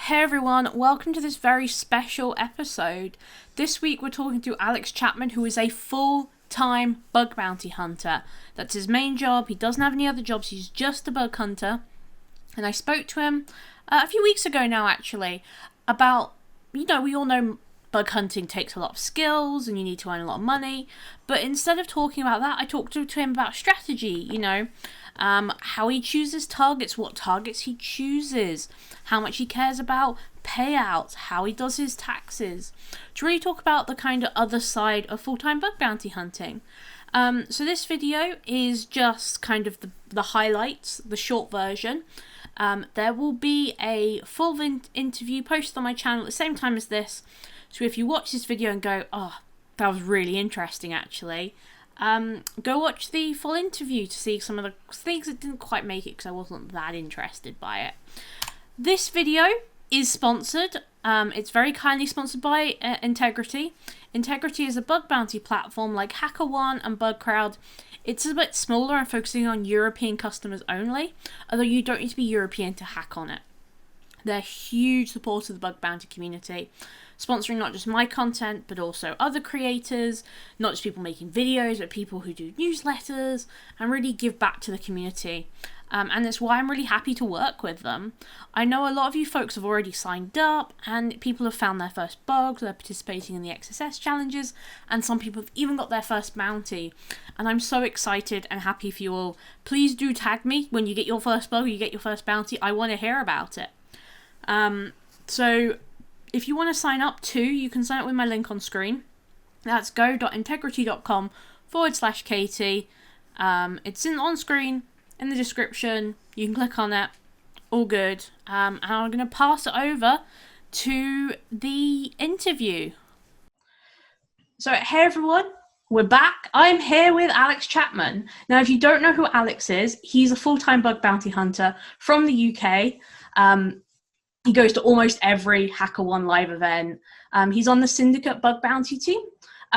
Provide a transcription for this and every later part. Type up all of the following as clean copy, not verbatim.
Hey everyone, welcome to this very special episode. This week we're talking to Alex Chapman, who is a full-time bug bounty hunter. That's his main job. He doesn't have any other jobs, he's just a bug hunter. And I spoke to him a few weeks ago now, actually, about, we all know bug hunting takes a lot of skills and you need to earn a lot of money. But instead of talking about that, I talked to him about strategy, how he chooses targets, what targets he chooses, how much he cares about payouts, how he does his taxes, to really talk about the kind of other side of full-time bug bounty hunting. So this video is just kind of the highlights, the short version. There will be a full interview posted on my channel at the same time as this. So if you watch this video and go, oh, that was really interesting actually, go watch the full interview to see some of the things that didn't quite make it because I wasn't that interested by it. This video is sponsored. It's very kindly sponsored by Integrity. Integrity is a bug bounty platform like HackerOne and BugCrowd. It's a bit smaller and focusing on European customers only, although you don't need to be European to hack on it. They're huge supporters of the bug bounty community, sponsoring not just my content, but also other creators, not just people making videos, but people who do newsletters and really give back to the community. And that's why I'm really happy to work with them. I know a lot of you folks have already signed up and people have found their first bugs, they're participating in the XSS challenges, and some people have even got their first bounty. And I'm so excited and happy for you all. Please do tag me when you get your first bug or you get your first bounty. I want to hear about it. So if you want to sign up too, you can sign up with my link on screen. That's go.integrity.com/Katie. It's on screen in the description. You can click on it. All good. And I'm going to pass it over to the interview. So hey everyone, we're back. I'm here with Alex Chapman. Now, if you don't know who Alex is, he's a full-time bug bounty hunter from the UK. He goes to almost every HackerOne live event. He's on the Syndicate Bug Bounty team,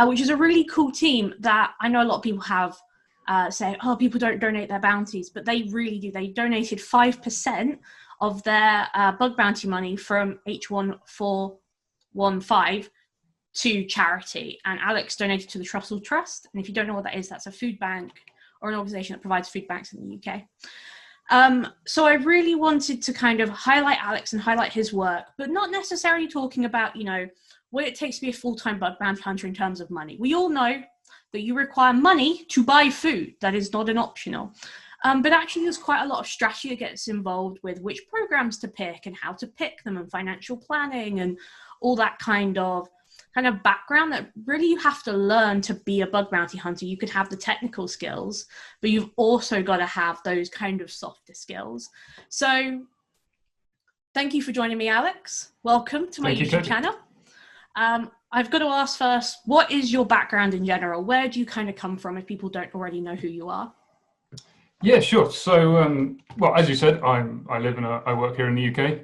which is a really cool team that I know a lot of people have say, oh, people don't donate their bounties, but they really do. They donated 5% of their bug bounty money from H1415 to charity. And Alex donated to the Trussell Trust. And if you don't know what that is, that's a food bank or an organization that provides food banks in the UK. So I really wanted to kind of highlight Alex and highlight his work, but not necessarily talking about, what it takes to be a full-time bug bounty hunter in terms of money. We all know that you require money to buy food. That is not an optional. But actually there's quite a lot of strategy that gets involved with which programs to pick and how to pick them and financial planning and all that kind of background that really you have to learn to be a bug bounty hunter. You could have the technical skills, but you've also got to have those kind of softer skills. So thank you for joining me, Alex. Welcome to my YouTube channel. I've got to ask first, what is your background in general? Where do you kind of come from if people don't already know who you are? Yeah, sure. So, well, as you said, I work here in the UK.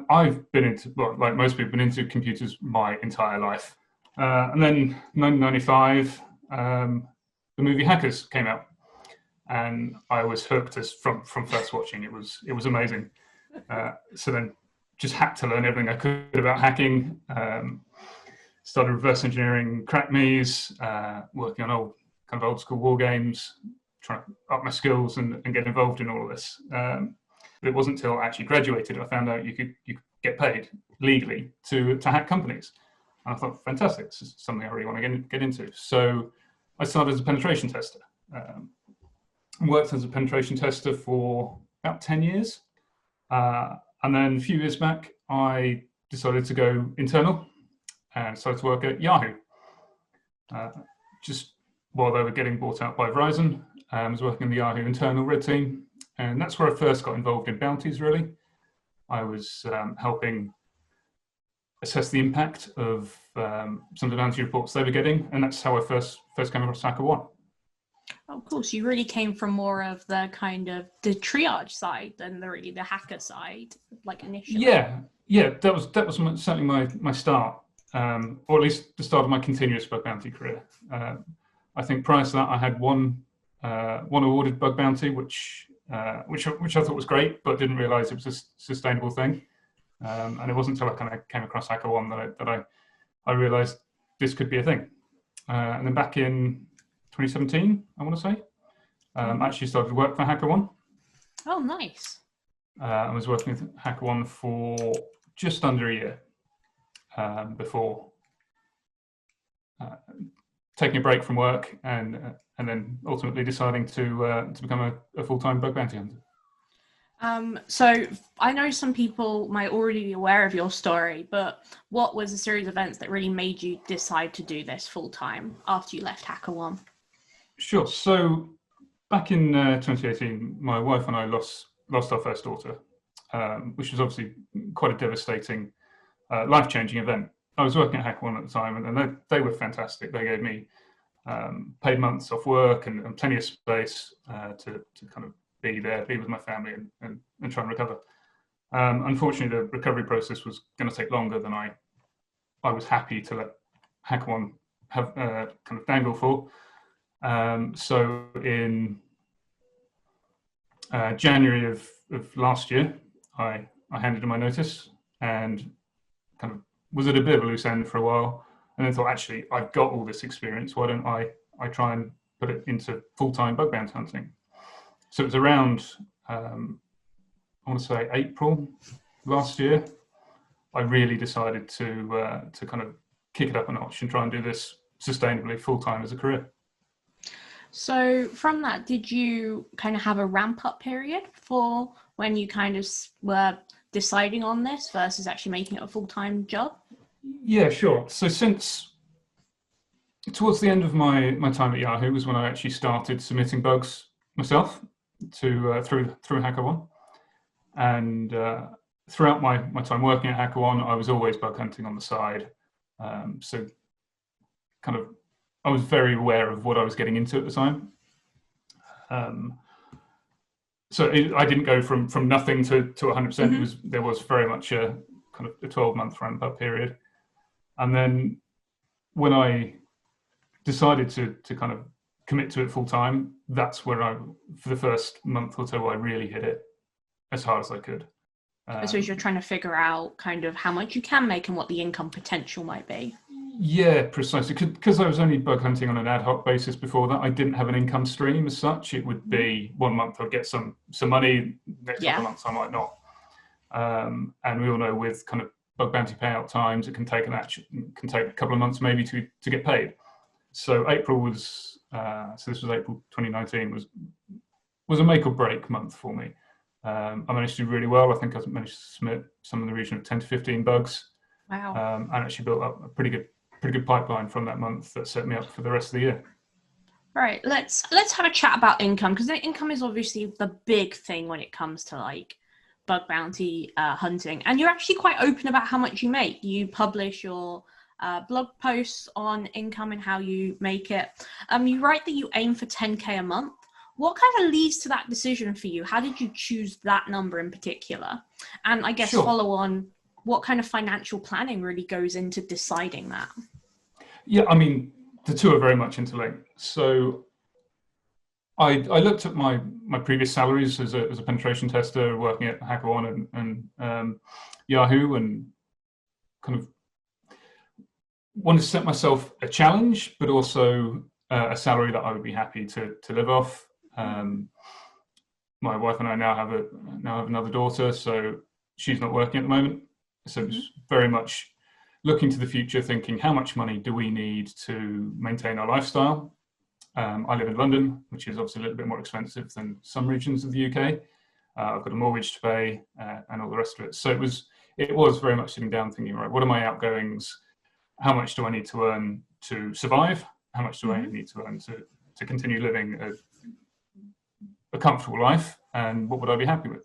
I've been into, well, like most people, been into computers my entire life. And then 1995, the movie Hackers came out, and I was hooked from first watching. It was amazing. So then just had to learn everything I could about hacking. Started reverse engineering crackmes, working on old school war games, trying to up my skills and get involved in all of this. But it wasn't until I actually graduated I found out you could get paid legally to hack companies. And I thought, fantastic, this is something I really want to get into. So I started as a penetration tester. Worked as a penetration tester for about 10 years. And then a few years back, I decided to go internal and started to work at Yahoo. Just while they were getting bought out by Verizon, I was working in the Yahoo internal red team. And that's where I first got involved in bounties, really. I was helping assess the impact of some of the bounty reports they were getting. And that's how I first came across HackerOne. Oh, cool. So you really came from more of the kind of the triage side than the hacker side, like initially. Yeah. That was certainly my start, or at least the start of my continuous bug bounty career. I think prior to that, I had one awarded bug bounty, which I thought was great, but didn't realise it was a sustainable thing. And it wasn't until I kind of came across HackerOne that I realized this could be a thing. And then back in 2017, I want to say, I actually started to work for HackerOne. Oh, nice. I was working with HackerOne for just under a year before taking a break from work and then ultimately deciding to become a full-time bug bounty hunter. So I know some people might already be aware of your story, but what was a series of events that really made you decide to do this full-time after you left HackerOne? Sure. So back in 2018, my wife and I lost our first daughter, which was obviously quite a devastating, life-changing event. I was working at HackerOne at the time, and they were fantastic. They gave me paid months off work and plenty of space to kind of be with my family and try and recover. Unfortunately, the recovery process was going to take longer than I was happy to let HackerOne have kind of dangle for. So in January of last year, I handed in my notice and kind of was at a bit of a loose end for a while, and then thought, actually, I've got all this experience. Why don't I try and put it into full-time bug bounty hunting? So it was around, I want to say April last year, I really decided to kind of kick it up a notch and try and do this sustainably full-time as a career. So from that, did you kind of have a ramp-up period for when you kind of were deciding on this versus actually making it a full-time job? Yeah, sure. So since towards the end of my time at Yahoo was when I actually started submitting bugs myself to through HackerOne, and throughout my time working at HackerOne, I was always bug hunting on the side. So kind of I was very aware of what I was getting into at the time. So I didn't go from nothing to 100%. There was very much a kind of a 12-month ramp up period, and then when I decided to kind of commit to it full time, that's where for the first month or so, I really hit it as hard as I could. I suppose you're trying to figure out kind of how much you can make and what the income potential might be. Yeah, precisely. Because I was only bug hunting on an ad hoc basis before that, I didn't have an income stream as such. It would be 1 month I'd get some money, next couple of months I might not. And we all know with kind of bug bounty payout times, it can take a couple of months maybe to get paid. So April was so this was April 2019 was a make or break month for me. I managed to do really well. I think I managed to submit some in the region of 10 to 15 bugs. Wow. And actually built up a pretty good pipeline from that month that set me up for the rest of the year. Right, let's have a chat about income, because income is obviously the big thing when it comes to like bug bounty hunting, and you're actually quite open about how much you make. You publish your blog posts on income and how you make it. You write that you aim for 10K a month. What kind of leads to that decision for you? How did you choose that number in particular? And I guess follow on, what kind of financial planning really goes into deciding that? Yeah, I mean, the two are very much interlinked. So I looked at my previous salaries as a penetration tester working at HackerOne and Yahoo, and kind of wanted to set myself a challenge, but also a salary that I would be happy to live off. My wife and I now have another daughter, so she's not working at the moment. So it's very much looking to the future, thinking how much money do we need to maintain our lifestyle. I live in London, which is obviously a little bit more expensive than some regions of the UK. I've got a mortgage to pay and all the rest of it. So it was very much sitting down thinking, right, what are my outgoings? How much do I need to earn to survive? How much do I need to earn to continue living a comfortable life? And what would I be happy with?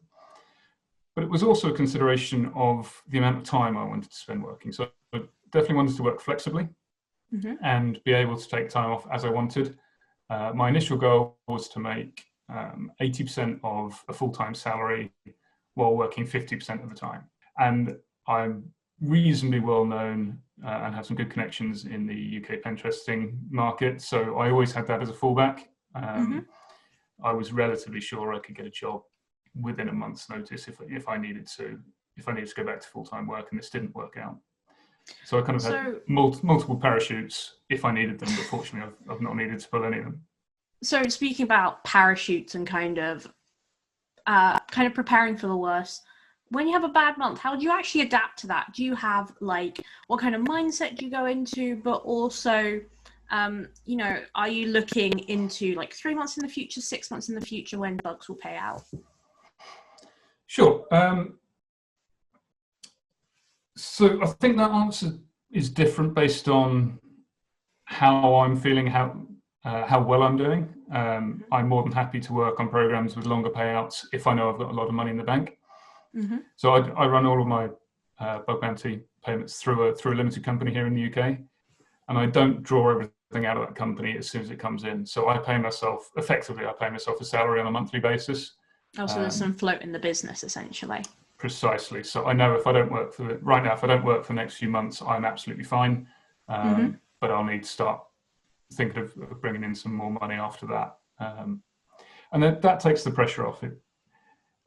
But it was also a consideration of the amount of time I wanted to spend working. So I definitely wanted to work flexibly and be able to take time off as I wanted. My initial goal was to make 80% of a full-time salary while working 50% of the time. And I'm reasonably well known and have some good connections in the UK pen testing market. So I always had that as a fallback. I was relatively sure I could get a job within a month's notice if I needed to if I needed to go back to full-time work and this didn't work out. So I kind of had So, multiple parachutes if I needed them, but fortunately I've not needed to pull any of them. so speaking about parachutes and kind of preparing for the worst, when you have a bad month, how do you actually adapt to that? Do you have like, what kind of mindset do you go into? But also, you know, are you looking into like 3 months in the future, 6 months in the future when bugs will pay out? Sure. So I think that answer is different based on how I'm feeling, how well I'm doing. I'm more than happy to work on programs with longer payouts if I know I've got a lot of money in the bank. Mm-hmm. So I run all of my bug bounty payments through a limited company here in the UK, and I don't draw everything out of that company as soon as it comes in. So I pay myself a salary on a monthly basis. Oh, so there's some float in the business essentially. Precisely. So I know if I don't work for the next few months, I'm absolutely fine. But I'll need to start thinking of bringing in some more money after that. And that takes the pressure off it.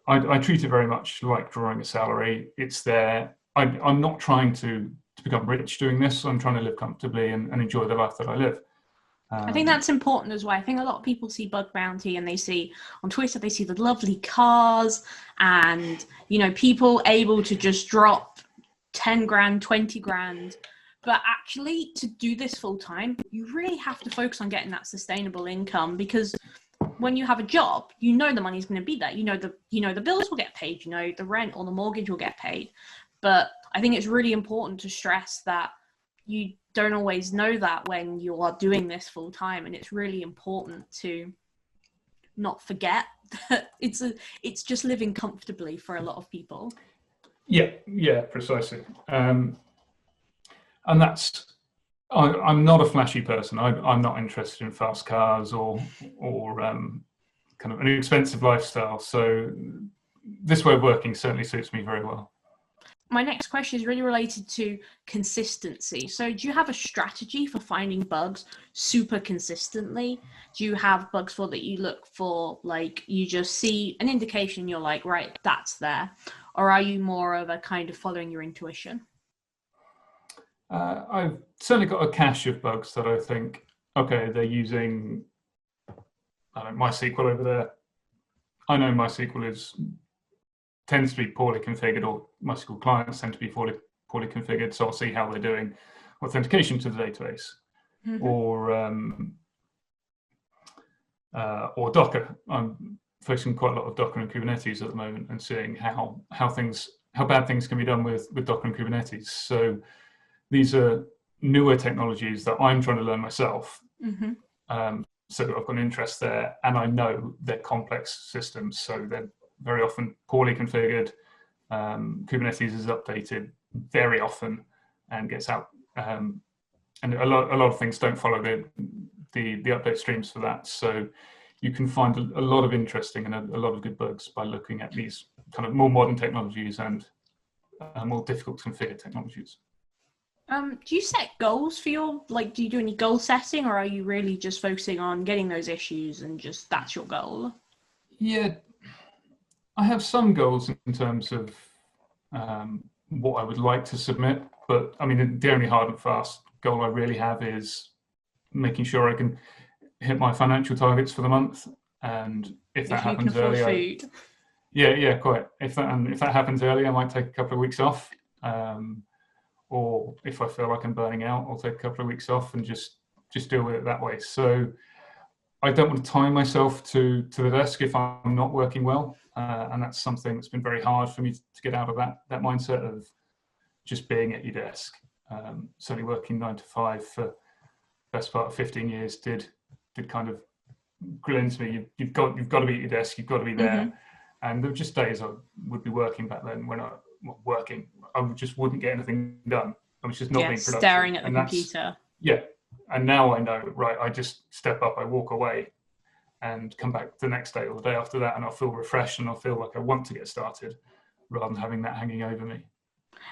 I treat it very much like drawing a salary. It's there. I'm not trying to become rich doing this. I'm trying to live comfortably and enjoy the life that I live. I think that's important as well. I think a lot of people see bug bounty and they see on Twitter, they see the lovely cars and, you know, people able to just drop 10 grand, 20 grand. But actually to do this full time, you really have to focus on getting that sustainable income, because when you have a job, you know the money's going to be there. You know the bills will get paid, you know the rent or the mortgage will get paid. But I think it's really important to stress that you don't always know that when you are doing this full time, and it's really important to not forget that it's just living comfortably for a lot of people. Yeah, precisely. And that's I'm not a flashy person. I'm not interested in fast cars or kind of an expensive lifestyle. So this way of working certainly suits me very well. My next question is really related to consistency. So do you have a strategy for finding bugs super consistently? Do you have bugs for that you look for, like you just see an indication, you're like, right, that's there? Or are you more of a kind of following your intuition? I've certainly got a cache of bugs that I think, okay, they're using MySQL over there. I know MySQL tends to be poorly configured, or MySQL clients tend to be poorly configured, so I'll see how they're doing authentication to the database. Mm-hmm. Or Docker. I'm focusing quite a lot of Docker and Kubernetes at the moment and seeing how bad things can be done with Docker and Kubernetes. So these are newer technologies that I'm trying to learn myself. Mm-hmm. So I've got an interest there, and I know they're complex systems, so they're very often poorly configured. Kubernetes is updated very often and gets out, and a lot of things don't follow the update streams for that. So you can find a lot of interesting and a lot of good bugs by looking at these kind of more modern technologies and more difficult to configure technologies. Do you set goals for do you do any goal setting, or are you really just focusing on getting those issues and just that's your goal? Yeah, I have some goals in terms of what I would like to submit, but I mean, the only hard and fast goal I really have is making sure I can hit my financial targets for the month. And if that happens early, yeah, quite. If that happens early, I might take a couple of weeks off. Or if I feel like I'm burning out, I'll take a couple of weeks off and just deal with it that way. So I don't want to tie myself to the desk if I'm not working well. And that's something that's been very hard for me to get out of that mindset of just being at your desk. Certainly working 9 to 5 for the best part of 15 years did kind of grill into me. You've got to be at your desk, you've got to be there. Mm-hmm. And there were just days I would be working back then when I just wouldn't get anything done. I was just not being productive. Staring at the computer. Yeah. And now I know, right, I just step up, I walk away and come back the next day or the day after that, and I'll feel refreshed and I'll feel like I want to get started rather than having that hanging over me.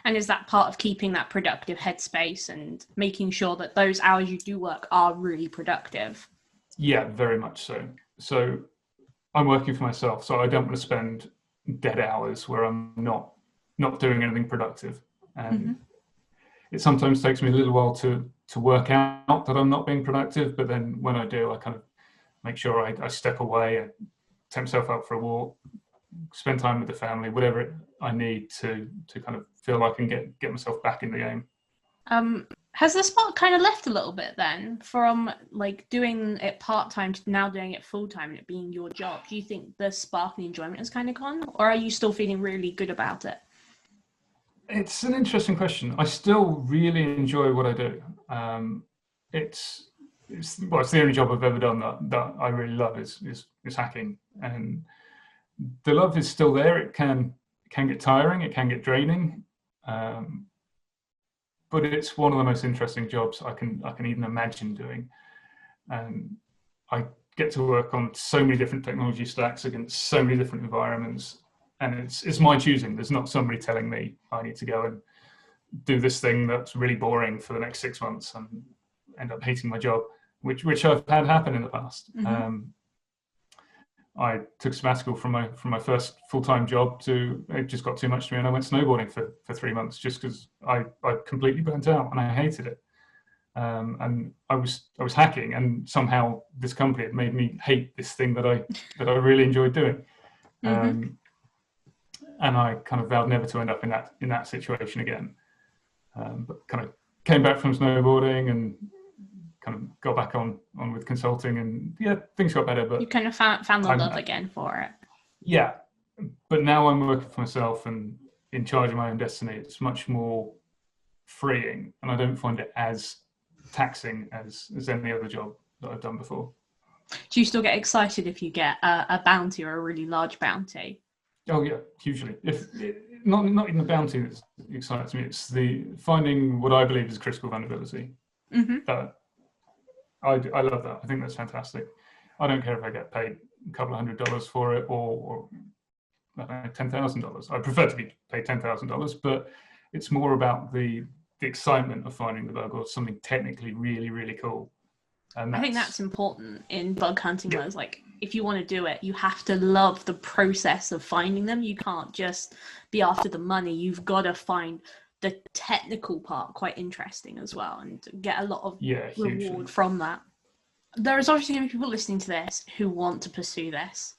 And is that part of keeping that productive headspace and making sure that those hours you do work are really productive? Yeah, very much so. So I'm working for myself, so I don't want to spend dead hours where I'm not not doing anything productive. And it sometimes takes me a little while to work out that I'm not being productive, but then when I do, I kind of make sure I step away, I take myself out for a walk, spend time with the family, whatever I need to kind of feel I can get myself back in the game. Has the spark kind of left a little bit then from like doing it part-time to now doing it full-time and it being your job? Do you think the spark and the enjoyment has kind of gone, or are you still feeling really good about it? It's an interesting question. I still really enjoy what I do. It's the only job I've ever done that I really love is hacking, and the love is still there. It can get tiring, it can get draining, but it's one of the most interesting jobs I can even imagine doing. And I get to work on so many different technology stacks against so many different environments. And it's my choosing. There's not somebody telling me I need to go and do this thing that's really boring for the next 6 months and end up hating my job, which I've had happen in the past. I took sabbatical from my first full-time job it just got too much to me, and I went snowboarding for 3 months just because I completely burnt out and I hated it. And I was hacking, and somehow this company had made me hate this thing that I really enjoyed doing. And I kind of vowed never to end up in that situation again. But kind of came back from snowboarding and kind of got back on with consulting, and things got better. But you kind of found the love again for it. Yeah, but now I'm working for myself and in charge of my own destiny. It's much more freeing, and I don't find it as taxing as any other job that I've done before. Do you still get excited if you get a bounty or a really large bounty? Oh yeah, hugely. Not even the bounty that excites me. It's the finding what I believe is critical vulnerability. That I love that. I think that's fantastic. I don't care if I get paid a couple of $100 for it or $10,000. I prefer to be paid $10,000, but it's more about the excitement of finding the bug or something technically really, really cool. And I think that's important in bug hunting. Whereas, like, if you want to do it, you have to love the process of finding them. You can't just be after the money. You've got to find the technical part quite interesting as well, and get a lot of reward from that. There is obviously going to be people listening to this who want to pursue this.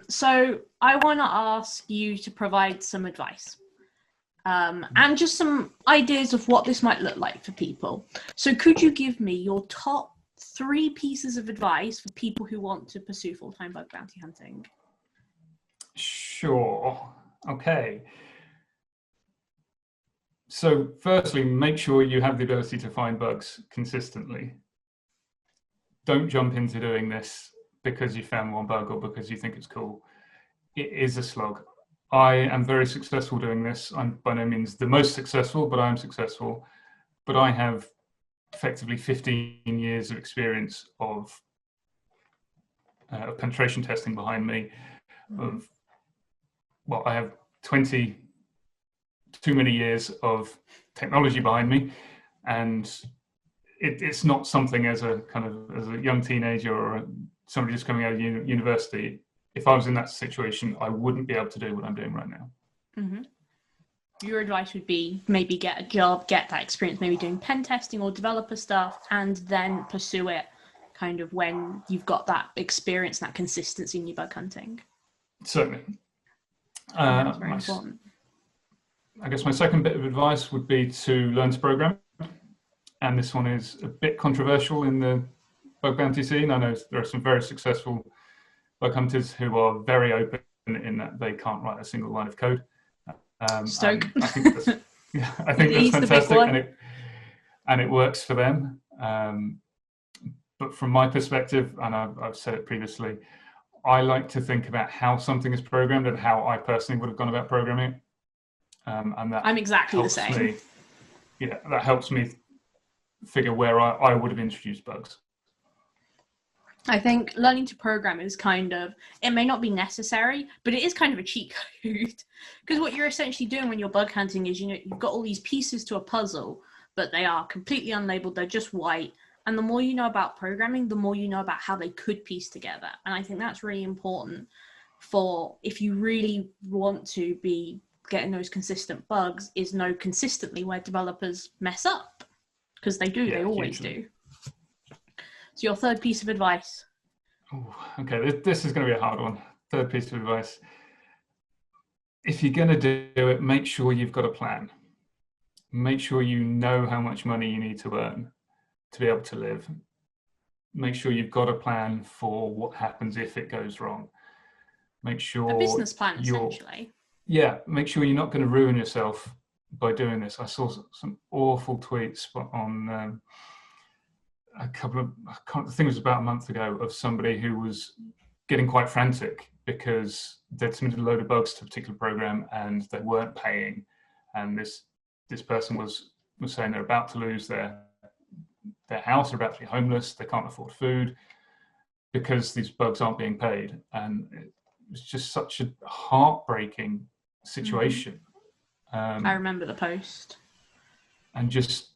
So I want to ask you to provide some advice. And just some ideas of what this might look like for people. So could you give me your top 3 pieces of advice for people who want to pursue full-time bug bounty hunting? Sure. Okay. So firstly, make sure you have the ability to find bugs consistently. Don't jump into doing this because you found one bug or because you think it's cool. It is a slog. I am very successful doing this. I'm by no means the most successful, but I am successful. But I have effectively 15 years of experience of penetration testing behind me. I have 20 too many years of technology behind me, and it's not something as a young teenager or somebody just coming out of university. If I was in that situation, I wouldn't be able to do what I'm doing right now. Your advice would be maybe get a job, get that experience, maybe doing pen testing or developer stuff, and then pursue it kind of when you've got that experience and that consistency in your bug hunting. Certainly. That's very important. I guess my second bit of advice would be to learn to program. And this one is a bit controversial in the bug bounty scene. I know there are some very successful bug hunters who are very open in that they can't write a single line of code. Stoke. I think that's fantastic, and it works for them. But from my perspective, and I've said it previously, I like to think about how something is programmed and how I personally would have gone about programming it. And that I'm exactly the same. That helps me figure where I would have introduced bugs. I think learning to program is it may not be necessary, but it is kind of a cheat code. Because what you're essentially doing when you're bug hunting is, you've got all these pieces to a puzzle, but they are completely unlabeled, they're just white. And the more you know about programming, the more you know about how they could piece together. And I think that's really important for if you really want to be getting those consistent bugs is know consistently where developers mess up, because they do. They always do. So your third piece of advice. Ooh, okay, this is going to be a hard one. Third piece of advice. If you're going to do it, make sure you've got a plan. Make sure you know how much money you need to earn to be able to live. Make sure you've got a plan for what happens if it goes wrong. Make sure a business plan, essentially. Yeah, make sure you're not going to ruin yourself by doing this. I saw some awful tweets on I think it was about a month ago, of somebody who was getting quite frantic because they'd submitted a load of bugs to a particular program and they weren't paying, and this person was saying they're about to lose their house, they're about to be homeless, they can't afford food because these bugs aren't being paid. And it was just such a heartbreaking situation. I remember the post. And just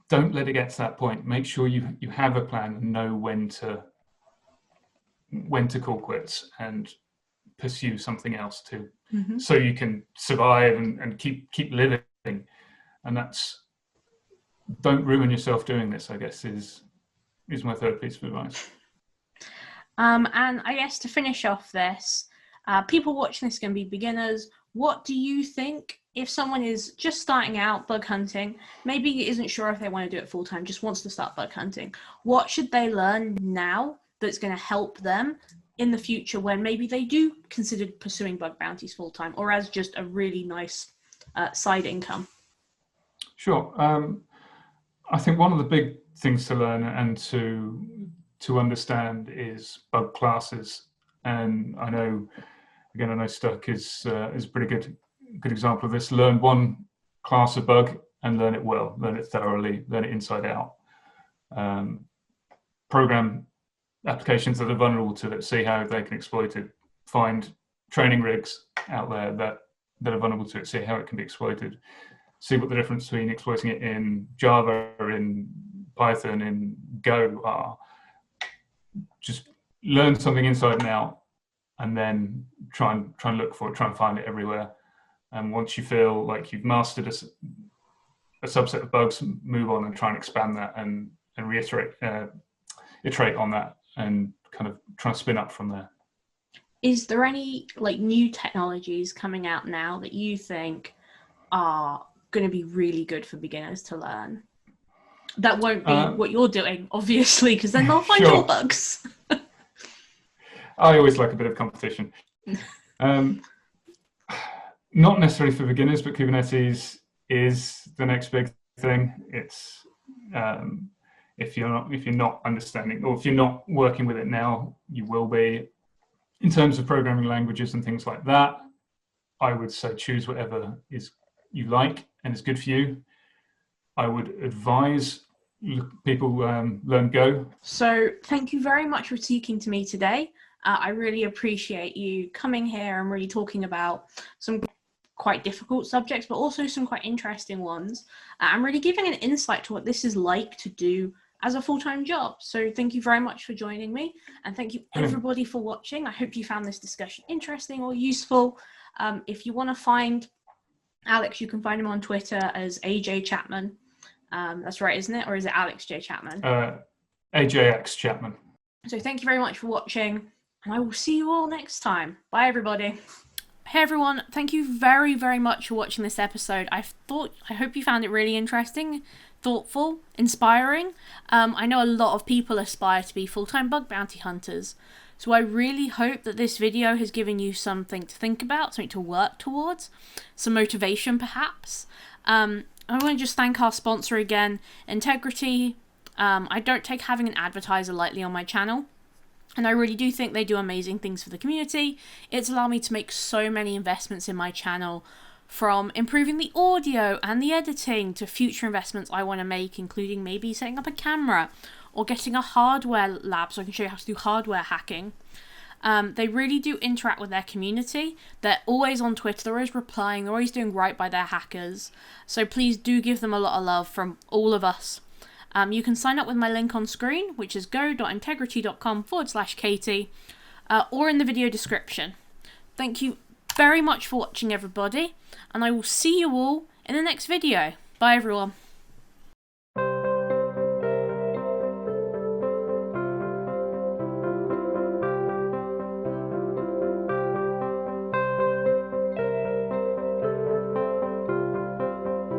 don't let it get to that point. Make sure you have a plan and know when to call quits and pursue something else so you can survive and keep living. And that's, don't ruin yourself doing this, I guess, is my third piece of advice. And I guess to finish off this, people watching this can be beginners. What do you think, if someone is just starting out bug hunting, maybe isn't sure if they want to do it full time, just wants to start bug hunting, what should they learn now that's going to help them in the future when maybe they do consider pursuing bug bounties full time, or as just a really nice side income? Sure. I think one of the big things to learn and to understand is bug classes. And I know Stuck is a pretty good example of this. Learn one class of bug and learn it well, learn it thoroughly, learn it inside out. Program applications that are vulnerable to it, see how they can exploit it. Find training rigs out there that are vulnerable to it, see how it can be exploited. See what the difference between exploiting it in Java, in Python, in Go are. Just learn something inside and out, and then try and look for it, try and find it everywhere. And once you feel like you've mastered a subset of bugs, move on and try and expand that and iterate on that and kind of try and spin up from there. Is there any new technologies coming out now that you think are going to be really good for beginners to learn? That won't be what you're doing, obviously, because then they'll find your bugs. I always like a bit of competition. Not necessarily for beginners, but Kubernetes is the next big thing. It's if you're not understanding, or if you're not working with it now, you will be. In terms of programming languages and things like that, I would say choose whatever you like and is good for you. I would advise people learn Go. So thank you very much for speaking to me today. I really appreciate you coming here and really talking about some quite difficult subjects, but also some quite interesting ones. I'm really giving an insight to what this is like to do as a full-time job. So thank you very much for joining me, and thank you everybody for watching. I hope you found this discussion interesting or useful. If you want to find Alex, you can find him on Twitter as AJ Chapman. That's right, isn't it? Or is it Alex J. Chapman? AJX Chapman. So thank you very much for watching, and I will see you all next time. Bye, everybody. Hey everyone, thank you very, very much for watching this episode. I hope you found it really interesting, thoughtful, inspiring. I know a lot of people aspire to be full-time bug bounty hunters, so I really hope that this video has given you something to think about, something to work towards, some motivation perhaps. I want to just thank our sponsor again, Integrity. I don't take having an advertiser lightly on my channel, and I really do think they do amazing things for the community. It's allowed me to make so many investments in my channel, from improving the audio and the editing to future investments I want to make, including maybe setting up a camera or getting a hardware lab so I can show you how to do hardware hacking. They really do interact with their community. They're always on Twitter, they're always replying, they're always doing right by their hackers. So please do give them a lot of love from all of us. You can sign up with my link on screen, which is go.integrity.com/Katie, or in the video description. Thank you very much for watching, everybody, and I will see you all in the next video. Bye, everyone.